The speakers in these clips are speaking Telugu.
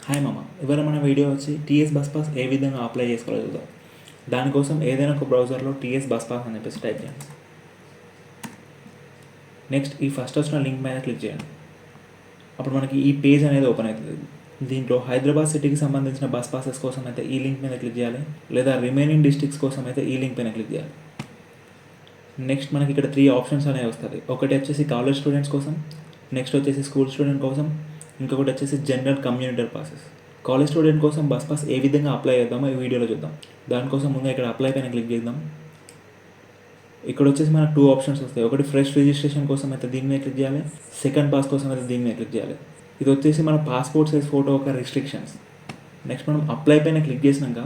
హాయ్ మామ, ఇవాళ మన వీడియో వచ్చి టీఎస్ బస్ పాస్ ఏ విధంగా అప్లై చేసుకోవాలో చూద్దాం. దానికోసం ఏదైనా ఒక బ్రౌజర్లో టీఎస్ బస్ పాస్ అని చెప్పేసి టైప్ చేయండి. నెక్స్ట్ ఈ ఫస్ట్ వచ్చిన లింక్ మీద క్లిక్ చేయండి. అప్పుడు మనకి ఈ పేజ్ అనేది ఓపెన్ అవుతుంది. దీంట్లో హైదరాబాద్ సిటీకి సంబంధించిన బస్ పాసెస్ కోసం అయితే ఈ లింక్ మీద క్లిక్ చేయాలి, లేదా రిమైనింగ్ డిస్ట్రిక్ట్స్ కోసం అయితే ఈ లింక్ పైన క్లిక్ చేయాలి. నెక్స్ట్ మనకి ఇక్కడ 3 ఆప్షన్స్ అనేవి వస్తుంది. ఒకటి వచ్చేసి కాలేజ్ స్టూడెంట్స్ కోసం, నెక్స్ట్ వచ్చేసి స్కూల్ స్టూడెంట్ కోసం, ఇంకొకటి వచ్చేసి general community passes. College student కోసం బస్ పాస్ ఏ విధంగా అప్లై చేద్దామో ఈ వీడియోలో చూద్దాం. దానికోసం ముందు ఇక్కడ అప్లై పైన క్లిక్ చేద్దాం. ఇక్కడ వచ్చేసి మనకు 2 ఆప్షన్స్ వస్తాయి. ఒకటి ఫ్రెష్ రిజిస్ట్రేషన్ కోసం అయితే దీని మీద క్లిక్ చేయాలి, సెకండ్ పాస్ కోసం అయితే దీని మీద క్లిక్ చేయాలి. ఇది వచ్చేసి మన పాస్పోర్ట్ సైజ్ ఫోటో ఒక రిస్ట్రిక్షన్స్. నెక్స్ట్ మనం అప్లై పైన క్లిక్ చేసినాక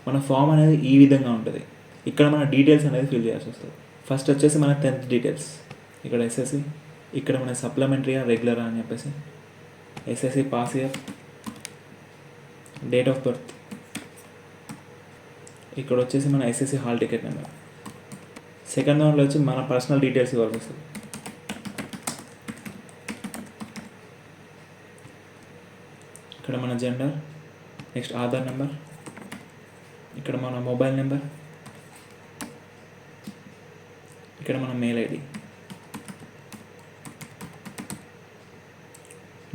మన ఫామ్ అనేది ఈ విధంగా ఉంటుంది. ఇక్కడ మన డీటెయిల్స్ అనేది ఫిల్ చేయాల్సి వస్తుంది. ఫస్ట్ వచ్చేసి మన 10th డీటెయిల్స్, ఇక్కడ ఎస్ఎస్సి, ఇక్కడ మన సప్లిమెంటరీగా రెగ్యులరా అని చెప్పేసి SSC pass year, date of birth, ఇక్కడ వచ్చేసి మన SSC hall ticket number. Second దాంట్లో వచ్చి మన పర్సనల్ డీటెయిల్స్ ఇవ్వాల్సి వస్తుంది. ఇక్కడ మన జెండర్, నెక్స్ట్ ఆధార్ నెంబర్, ఇక్కడ మన మొబైల్ నెంబర్, ఇక్కడ మన mail ID.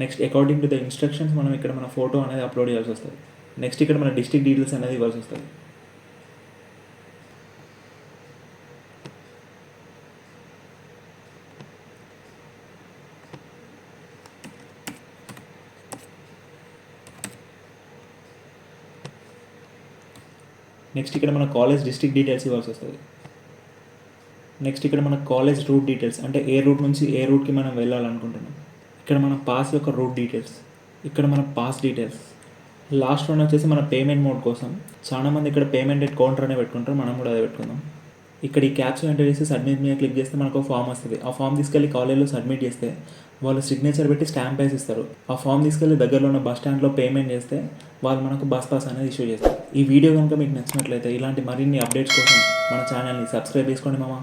Next according to the instructions మనం ఇక్కడ మన ఫోటో అనేది అప్లోడ్ చేయాల్సి వస్తుంది. నెక్స్ట్ ఇక్కడ మన డిస్ట్రిక్ట్ డీటెయిల్స్ అనేది ఇవ్వాల్సి వస్తుంది. నెక్స్ట్ ఇక్కడ మన కాలేజ్ డిస్ట్రిక్ట్ డీటెయిల్స్ ఇవ్వాల్సి వస్తుంది. నెక్స్ట్ ఇక్కడ మన కాలేజ్ రూట్ డీటెయిల్స్, అంటే ఏ రూట్ నుంచి ఏ రూట్కి మనం వెళ్ళాలనుకుంటున్నాం. ఇక్కడ మన పాస్ యొక్క రూట్ డీటెయిల్స్, ఇక్కడ మన పాస్ డీటెయిల్స్. లాస్ట్ వన్ వచ్చేసి మన పేమెంట్ మోడ్ కోసం చాలామంది ఇక్కడ పేమెంట్ ఎట్ కౌంటర్ అనే పెట్టుకుంటారు, మనం కూడా అదే పెట్టుకుందాం. ఇక్కడ ఈ క్యాప్స్ ఎంటర్ చేసి సబ్మిట్ మీద క్లిక్ చేస్తే మనకు ఫామ్ వస్తుంది. ఆ ఫామ్ తీసుకెళ్ళి కాలేజ్లో సబ్మిట్ చేస్తే వాళ్ళు సిగ్నేచర్ పెట్టి స్టాంప్ వేసి ఇస్తారు. ఆ ఫామ్ తీసుకెళ్ళి దగ్గరలో ఉన్న బస్ స్టాండ్లో పేమెంట్ చేస్తే వాళ్ళు మనకు బస్ పాస్ అనేది ఇష్యూ చేస్తారు. ఈ వీడియో కనుక మీకు నచ్చినట్లయితే ఇలాంటి మరిన్ని అప్డేట్స్ కోసం మన ఛానల్ని సబ్స్క్రైబ్ చేసుకోండి మామ.